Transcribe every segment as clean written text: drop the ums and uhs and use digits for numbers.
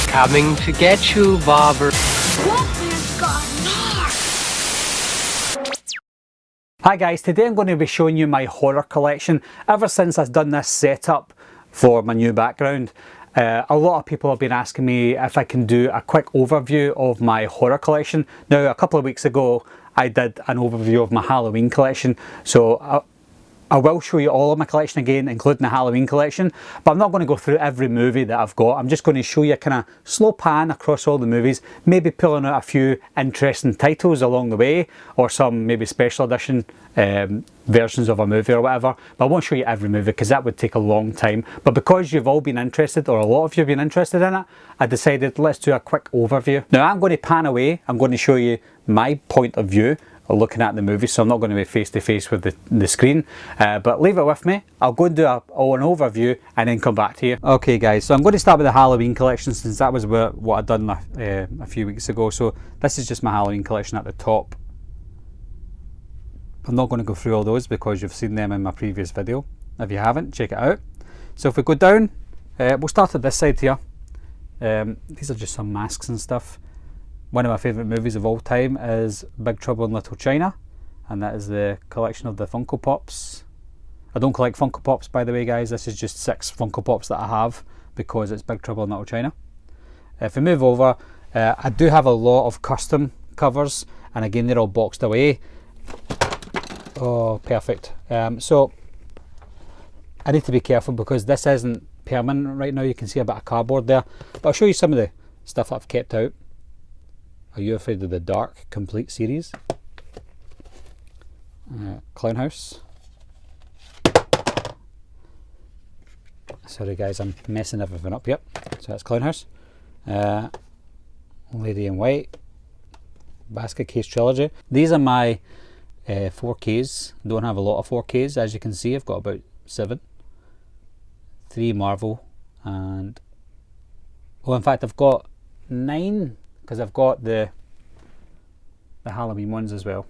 Coming to get you, Bobber. Hi guys, today I'm going to be showing you my horror collection. Ever since I've done this setup for my new background, a lot of people have been asking me if I can do a quick overview of my horror collection. Now, a couple of weeks ago I did an overview of my Halloween collection, so I will show you all of my collection again, including the Halloween collection, but I'm not going to go through every movie that I've got. I'm just going to show you a kind of slow pan across all the movies, maybe pulling out a few interesting titles along the way, or some maybe special edition versions of a movie or whatever. But I won't show you every movie because that would take a long time. But because you've all been interested, or a lot of you have been interested in it, I decided let's do a quick overview. Now I'm going to pan away, I'm going to show you my point of view looking at the movie, so I'm not going to be face to face with the screen, but leave it with me. I'll go and do an overview and then come back to you. Okay guys, so I'm going to start with the Halloween collection, since that was what I'd done a few weeks ago. So this is just my Halloween collection at the top. I'm not going to go through all those because you've seen them in my previous video. If you haven't, check it out. So if we go down, we'll start at this side here. These are just some masks and stuff. One of my favourite movies of all time is Big Trouble in Little China, and that is the collection of the Funko Pops. I don't collect Funko Pops, by the way guys, this is just 6 Funko Pops that I have because it's Big Trouble in Little China. If we move over, I do have a lot of custom covers, and again they're all boxed away. Oh, perfect. So I need to be careful because this isn't permanent right now. You can see a bit of cardboard there, but I'll show you some of the stuff that I've kept out. Are You Afraid of the Dark complete series? Clownhouse. Sorry guys, I'm messing everything up. Yep, so that's Clownhouse. Lady in White. Basket Case Trilogy. These are my 4Ks. Don't have a lot of 4Ks, as you can see. I've got about 7. 3 Marvel, and well, in fact I've got 9. Because I've got the Halloween ones as well.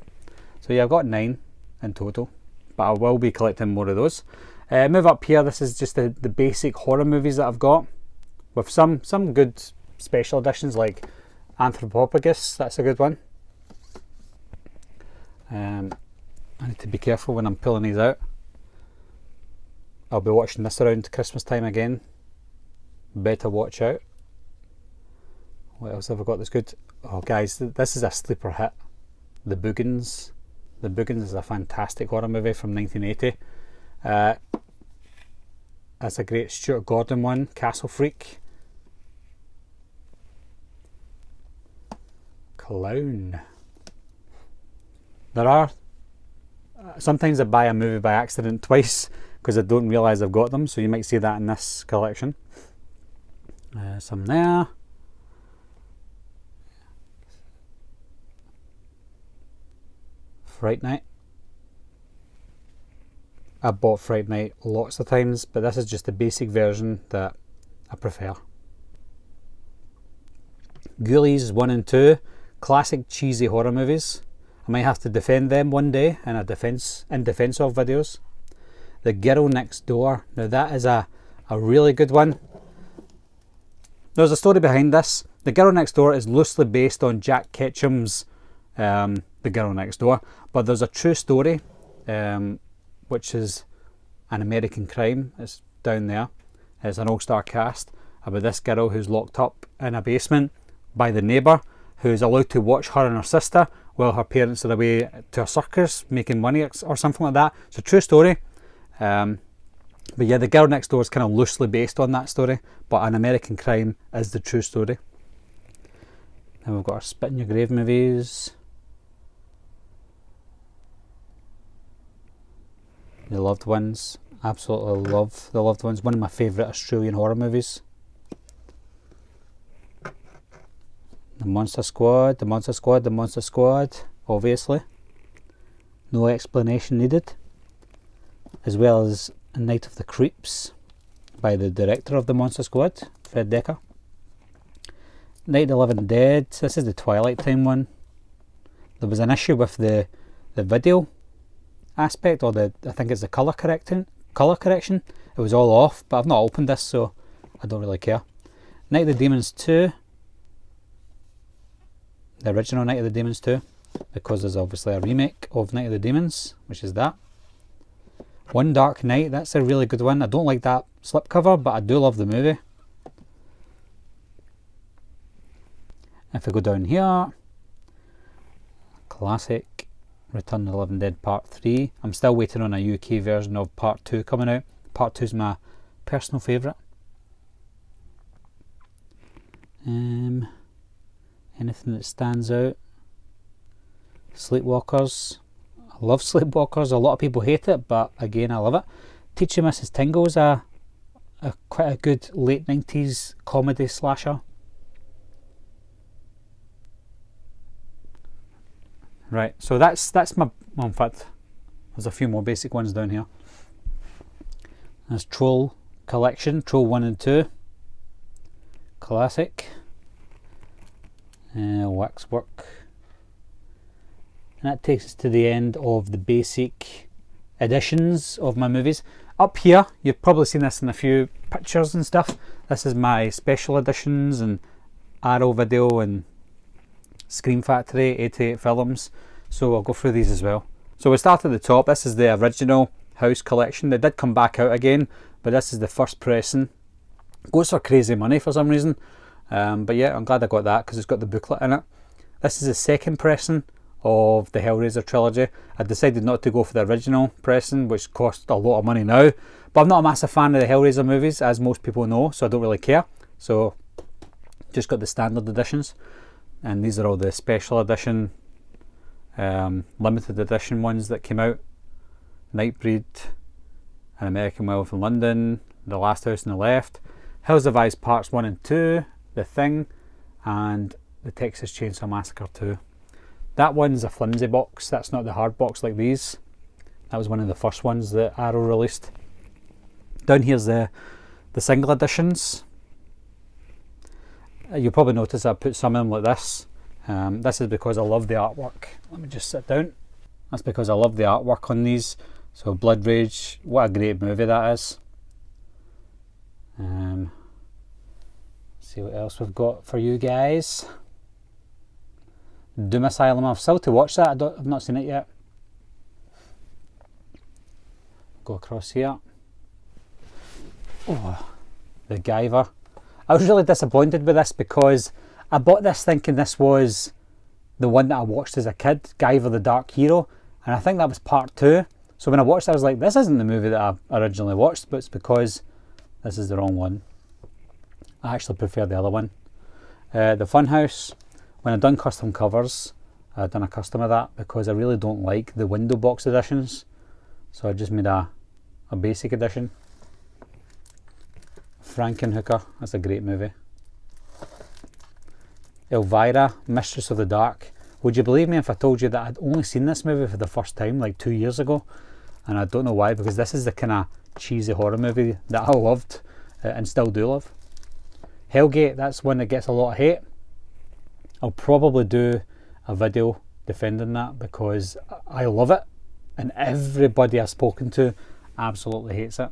So yeah, I've got 9 in total, but I will be collecting more of those. Move up here, this is just the basic horror movies that I've got, with some good special editions like Anthropophagus, that's a good one. I need to be careful when I'm pulling these out. I'll be watching this around Christmas time again. Better watch out. What else have I got that's good? Oh guys, this is a sleeper hit. The Boogans. The Boogans is a fantastic horror movie from 1980. That's a great Stuart Gordon one. Castle Freak. Clown. There are sometimes I buy a movie by accident twice because I don't realise I've got them, so you might see that in this collection. Some there. Fright Night. I've bought Fright Night lots of times, but this is just the basic version that I prefer. Ghoulies 1 and 2, classic cheesy horror movies. I might have to defend them one day in defense of videos. The Ghetto Next Door. Now that is a really good one. There's a story behind this. The Ghetto Next Door is loosely based on Jack Ketchum's The Girl Next Door, but there's a true story, which is an American crime. It's down there. It's an all-star cast about this girl who's locked up in a basement by the neighbour, who's allowed to watch her and her sister while her parents are away to a circus making money or something like that. It's a true story. But yeah, The Girl Next Door is kind of loosely based on that story, but an American crime is the true story. Then we've got our Spit in Your Grave movies. The Loved Ones. Absolutely love The Loved Ones. One of my favourite Australian horror movies. The Monster Squad, The Monster Squad, The Monster Squad, obviously. No explanation needed. As well as A Night of the Creeps by the director of The Monster Squad, Fred Decker. Night of the Living Dead, this is the Twilight Time one. There was an issue with the video aspect, or I think it's the colour correction, It was all off, but I've not opened this, so I don't really care. Night of the Demons 2. The original Night of the Demons 2, because there's obviously a remake of Night of the Demons, which is that. One Dark Night, that's a really good one. I don't like that slipcover, but I do love the movie. If we go down here, classic Return of the Living Dead Part 3. I'm still waiting on a UK version of Part 2 coming out. Part 2 is my personal favourite. Anything that stands out? Sleepwalkers. I love Sleepwalkers. A lot of people hate it, but again, I love it. Teaching Mrs. Tingle is quite a good late 90s comedy slasher. Right, so that's my, well, in fact, there's a few more basic ones down here. There's Troll Collection, Troll 1 and 2. Classic. Waxwork. And that takes us to the end of the basic editions of my movies. Up here, you've probably seen this in a few pictures and stuff. This is my special editions and Arrow Video and Scream Factory 88 films. So I'll go through these as well. So we start at the top. This is the original House collection. They did come back out again, but this is the first pressing. Goes for crazy money for some reason. But yeah, I'm glad I got that because it's got the booklet in it. This is the second pressing of the Hellraiser trilogy. I decided not to go for the original pressing, which cost a lot of money now. But I'm not a massive fan of the Hellraiser movies, as most people know, so I don't really care. So just got the standard editions. And these are all the special edition, limited edition ones that came out. Nightbreed, An American Werewolf in London, The Last House on the Left, Hills of Ice Parts 1 and 2, The Thing, and The Texas Chainsaw Massacre 2. That one's a flimsy box, that's not the hard box like these. That was one of the first ones that Arrow released. Down here's the single editions. You'll probably notice I put some in like this. This is because I love the artwork. Let me just sit down. That's because I love the artwork on these. So Blood Rage, what a great movie that is. See what else we've got for you guys. Doom Asylum, I've still to watch that, I've not seen it yet. Go across here. Oh, the Guyver. I was really disappointed with this because I bought this thinking this was the one that I watched as a kid, Guyver the Dark Hero, and I think that was part 2. So when I watched it, I was like, this isn't the movie that I originally watched, but it's because this is the wrong one. I actually prefer the other one. The Funhouse, when I've done custom covers, I've done a custom of that because I really don't like the window box editions. So I just made a basic edition. Frankenhooker, that's a great movie. Elvira, Mistress of the Dark. Would you believe me if I told you that I'd only seen this movie for the first time like 2 years ago? And I don't know why, because this is the kind of cheesy horror movie that I loved and still do love. Hellgate, that's one that gets a lot of hate. I'll probably do a video defending that because I love it and everybody I've spoken to absolutely hates it.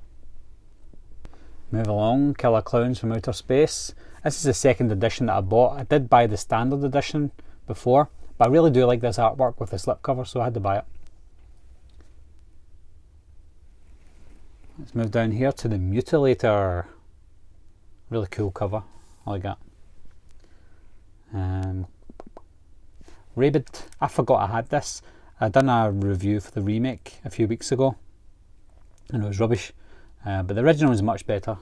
Move along, Killer Clowns from Outer Space. This is the second edition that I bought. I did buy the standard edition before, but I really do like this artwork with the slipcover, so I had to buy it. Let's move down here to the Mutilator. Really cool cover, I like that. Rabid, I forgot I had this. I'd done a review for the remake a few weeks ago and it was rubbish, but the original was much better.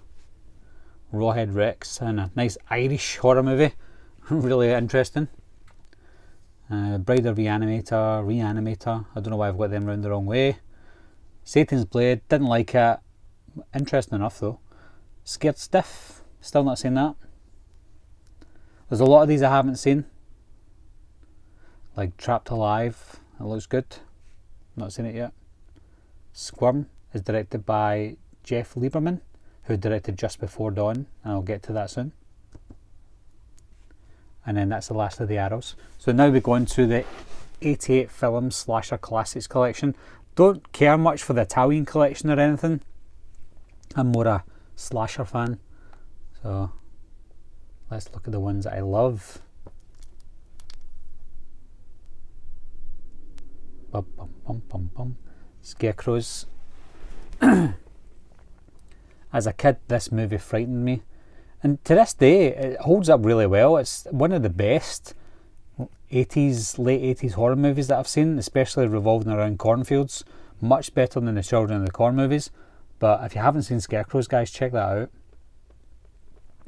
Rawhead Rex, and a nice Irish horror movie, really interesting. Bride of Reanimator, I don't know why I've got them round the wrong way. Satan's Blade, didn't like it, interesting enough though. Scared Stiff, still not seen that. There's a lot of these I haven't seen, like Trapped Alive, it looks good, not seen it yet. Squirm is directed by Jeff Lieberman, who directed Just Before Dawn, and I'll get to that soon. And then that's the last of the Arrows. So now we go into the 88 film slasher classics collection. Don't care much for the Italian collection or anything. I'm more a slasher fan, so let's look at the ones that I love. Bum, bum, bum, bum, bum. Scarecrows. As a kid, this movie frightened me, and to this day it holds up really well. It's one of the best late 80s horror movies that I've seen, especially revolving around cornfields. Much better than the Children of the Corn movies. But if you haven't seen Scarecrows, guys, check that out.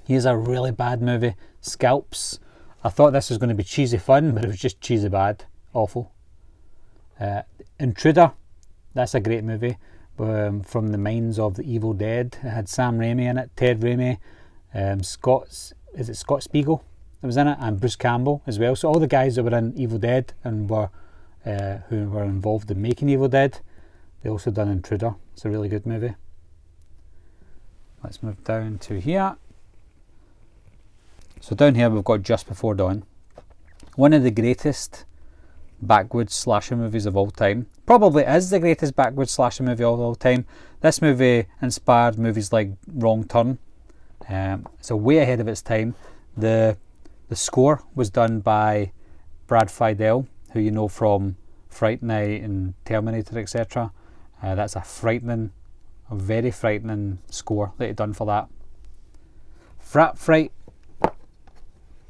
Here's a really bad movie, Scalps. I thought this was going to be cheesy fun, but it was just cheesy bad. Awful. Intruder. That's a great movie. From the minds of the Evil Dead. It had Sam Raimi in it, Ted Raimi, Scott Spiegel that was in it, and Bruce Campbell as well. So all the guys that were in Evil Dead and who were involved in making Evil Dead, they also done Intruder. It's a really good movie. Let's move down to here. So down here we've got Just Before Dawn. One of the greatest backwoods slasher movies of all time. Probably is the greatest backwoods slasher movie of all time. This movie inspired movies like Wrong Turn. It's way ahead of its time. The score was done by Brad Fiedel, who you know from Fright Night and Terminator, etc. That's a very frightening score that he done for that. Frat Fright.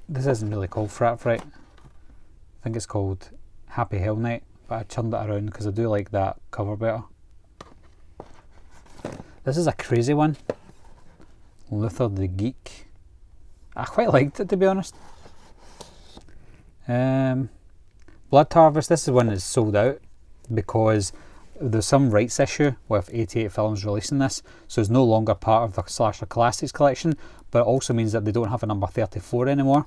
This isn't really called Frat Fright. I think it's called Happy Hell Night, but I turned it around because I do like that cover better. This is a crazy one. Luther the Geek. I quite liked it, to be honest. Blood Harvest. This is one that's sold out because there's some rights issue with 88 Films releasing this, so it's no longer part of the Slasher Classics collection, but it also means that they don't have a number 34 anymore.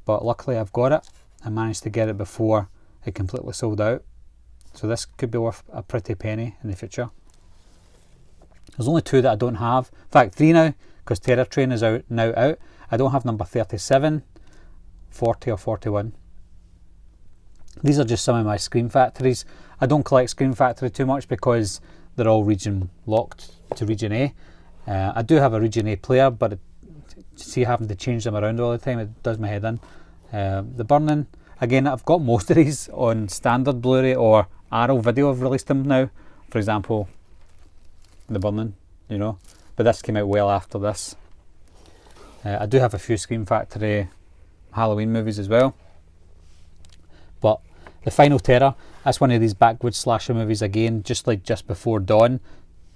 But luckily I've got it. I managed to get it before it completely sold out, so this could be worth a pretty penny in the future. There's only 2 that I don't have, in fact 3 now, because Terror Train is now out. I don't have number 37, 40 or 41. These are just some of my Scream Factories. I don't collect Scream Factory too much because they're all region locked to region A. I do have a region A player, but having to change them around all the time, it does my head in. The Burning. Again, I've got most of these on standard Blu-ray or Arrow Video have released them now. For example, The Burning, you know. But this came out well after this. I do have a few Scream Factory Halloween movies as well. But The Final Terror, that's one of these backwoods slasher movies again, just like Just Before Dawn.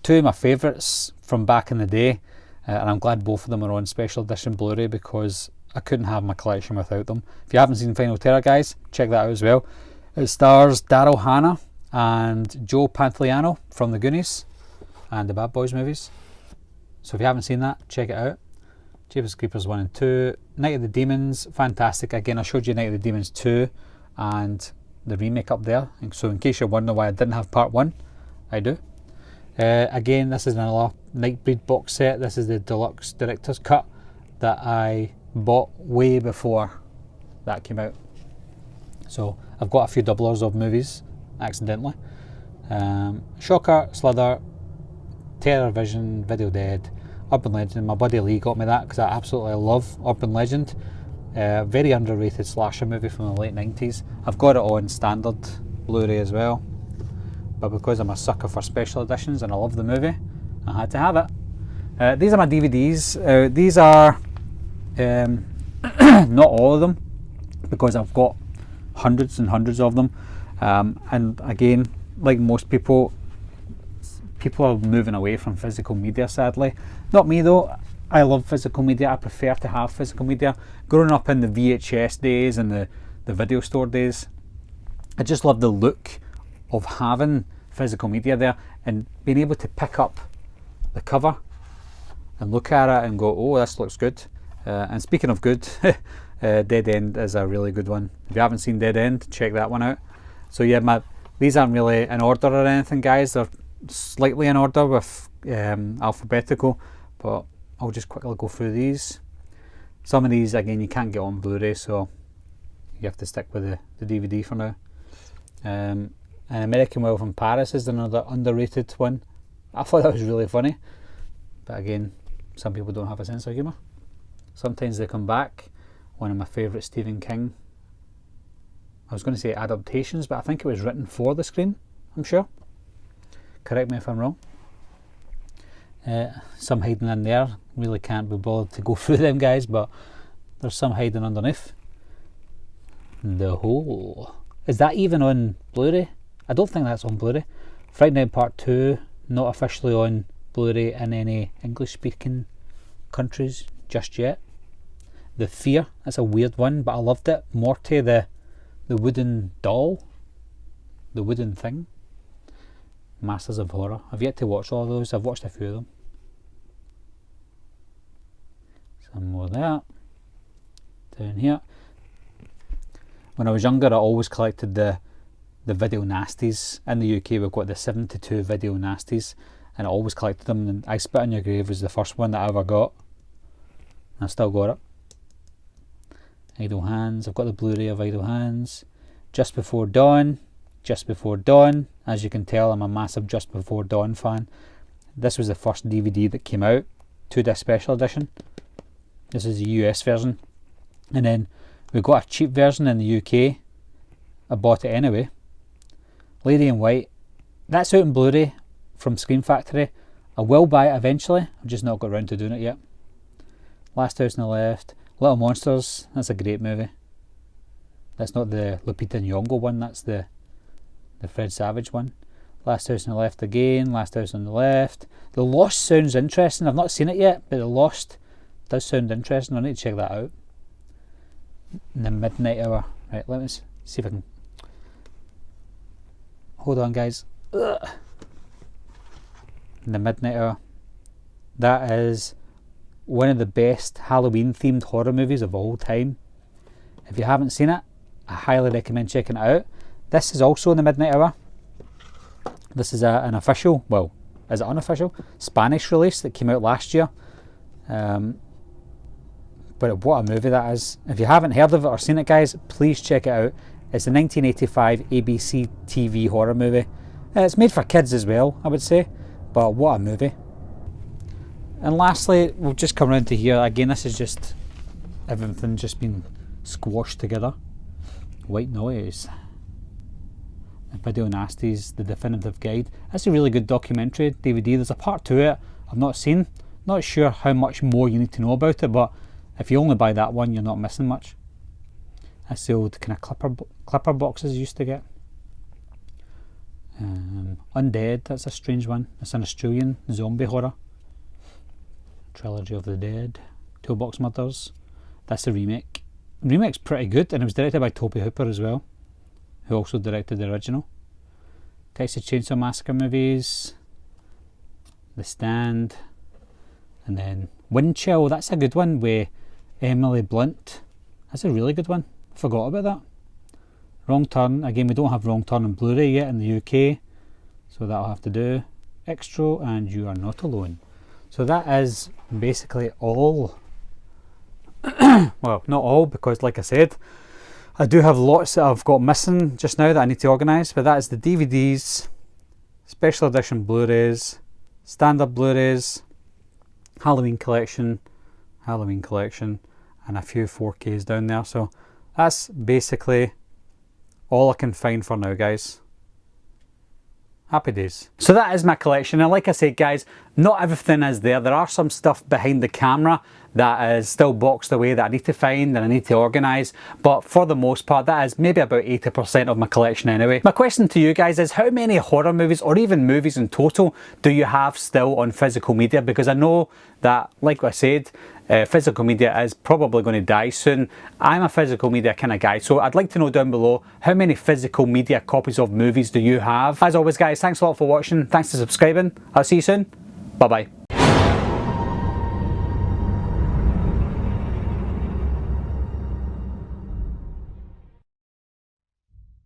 2 of my favourites from back in the day. And I'm glad both of them are on special edition Blu-ray because I couldn't have my collection without them. If you haven't seen Final Terror, guys, check that out as well. It stars Daryl Hannah and Joe Pantoliano from the Goonies and the Bad Boys movies. So if you haven't seen that, check it out. Jeepers Creepers 1 and 2. Night of the Demons, fantastic. Again, I showed you Night of the Demons 2 and the remake up there. And so in case you're wondering why I didn't have part 1, I do. Again, this is another Nightbreed box set. This is the deluxe director's cut that I bought way before that came out. So I've got a few doublers of movies accidentally. Shocker, Slither, Terror Vision, Video Dead, Urban Legend. My buddy Lee got me that because I absolutely love Urban Legend. Very underrated slasher movie from the late 90s. I've got it on standard Blu-ray as well, but because I'm a sucker for special editions and I love the movie, I had to have it. These are my DVDs. These are not all of them because I've got hundreds and hundreds of them, and again, like most people are moving away from physical media, sadly. Not me though. I love physical media. I prefer to have physical media. Growing up in the VHS days and the video store days, I just love the look of having physical media there and being able to pick up the cover and look at it and go, oh, this looks good. And speaking of good, Dead End is a really good one. If you haven't seen Dead End, check that one out. So yeah, these aren't really in order or anything, guys. They're slightly in order with alphabetical, but I'll just quickly go through these. Some of these, again, you can't get on Blu-ray, so you have to stick with the DVD for now. And American Werewolf in Paris is another underrated one. I thought that was really funny. But again, some people don't have a sense of humour. Sometimes they come back. One of my favourite Stephen King, I was going to say adaptations, but I think it was written for the screen, I'm sure. Correct me if I'm wrong. Some hiding in there. Really can't be bothered to go through them, guys, but there's some hiding underneath. The Hole. Is that even on Blu-ray? I don't think that's on Blu-ray. Fright Night Part 2, not officially on Blu-ray in any English-speaking countries just yet. The Fear, that's a weird one, but I loved it. Morty, the wooden doll, the wooden thing. Masters of Horror. I've yet to watch all of those. I've watched a few of them. Some more of that. Down here. When I was younger, I always collected the video nasties. In the UK, we've got the 72 video nasties, and I always collected them. And I Spit on Your Grave was the first one that I ever got. And I still got it. Idle Hands. I've got the Blu-ray of Idle Hands. Just Before Dawn. Just Before Dawn. As you can tell, I'm a massive Just Before Dawn fan. This was the first DVD that came out. 2-disc special edition. This is the US version. And then we got a cheap version in the UK. I bought it anyway. Lady in White. That's out in Blu-ray from Scream Factory. I will buy it eventually. I've just not got around to doing it yet. Last House on the Left. Little Monsters. That's a great movie. That's not the Lupita Nyong'o one. That's the Fred Savage one. Last House on the Left again. Last House on the Left. The Lost sounds interesting. I've not seen it yet, but The Lost does sound interesting. I need to check that out. In the Midnight Hour. Right, let me see if I can... Hold on, guys. Ugh. In the Midnight Hour. That is one of the best Halloween themed horror movies of all time. If you haven't seen it, I highly recommend checking it out. This is also in the Midnight Hour. This is an official, well, is it unofficial? Spanish release that came out last year. But what a movie that is. If you haven't heard of it or seen it, guys, please check it out. It's a 1985 ABC TV horror movie. It's made for kids as well, I would say, but what a movie. And lastly, we'll just come around to here. Again, this is just everything just been squashed together. White Noise. The Video Nasties, The Definitive Guide. That's a really good documentary DVD. There's a part to it I've not seen. Not sure how much more you need to know about it, but if you only buy that one, you're not missing much. That's the old kind of clipper boxes you used to get. Undead, that's a strange one. It's an Australian zombie horror. Trilogy of the Dead. Toolbox Murders. That's the remake. The remake's pretty good, and it was directed by Tobe Hooper as well, who also directed the original. Texas Chainsaw Massacre movies. The Stand. And then Wind Chill, that's a good one with Emily Blunt. That's a really good one. I forgot about that. Wrong Turn, again we don't have Wrong Turn on Blu-ray yet in the UK, so that'll have to do. Extra and You Are Not Alone. So that is basically all. Well, not all, because like I said, I do have lots that I've got missing just now that I need to organise, but that is the DVDs, special edition Blu-rays, standard Blu-rays, Halloween collection, and a few 4Ks down there. So that's basically all I can find for now, guys. Happy days. So that is my collection, and like I said, guys, not everything is there. There are some stuff behind the camera that is still boxed away that I need to find and I need to organise, but for the most part that is maybe about 80% of my collection anyway. My question to you guys is, how many horror movies, or even movies in total, do you have still on physical media? Because I know that, like I said, physical media is probably going to die soon. I'm a physical media kind of guy, so I'd like to know down below, how many physical media copies of movies do you have? As always, guys, thanks a lot for watching. Thanks for subscribing. I'll see you soon. Bye bye.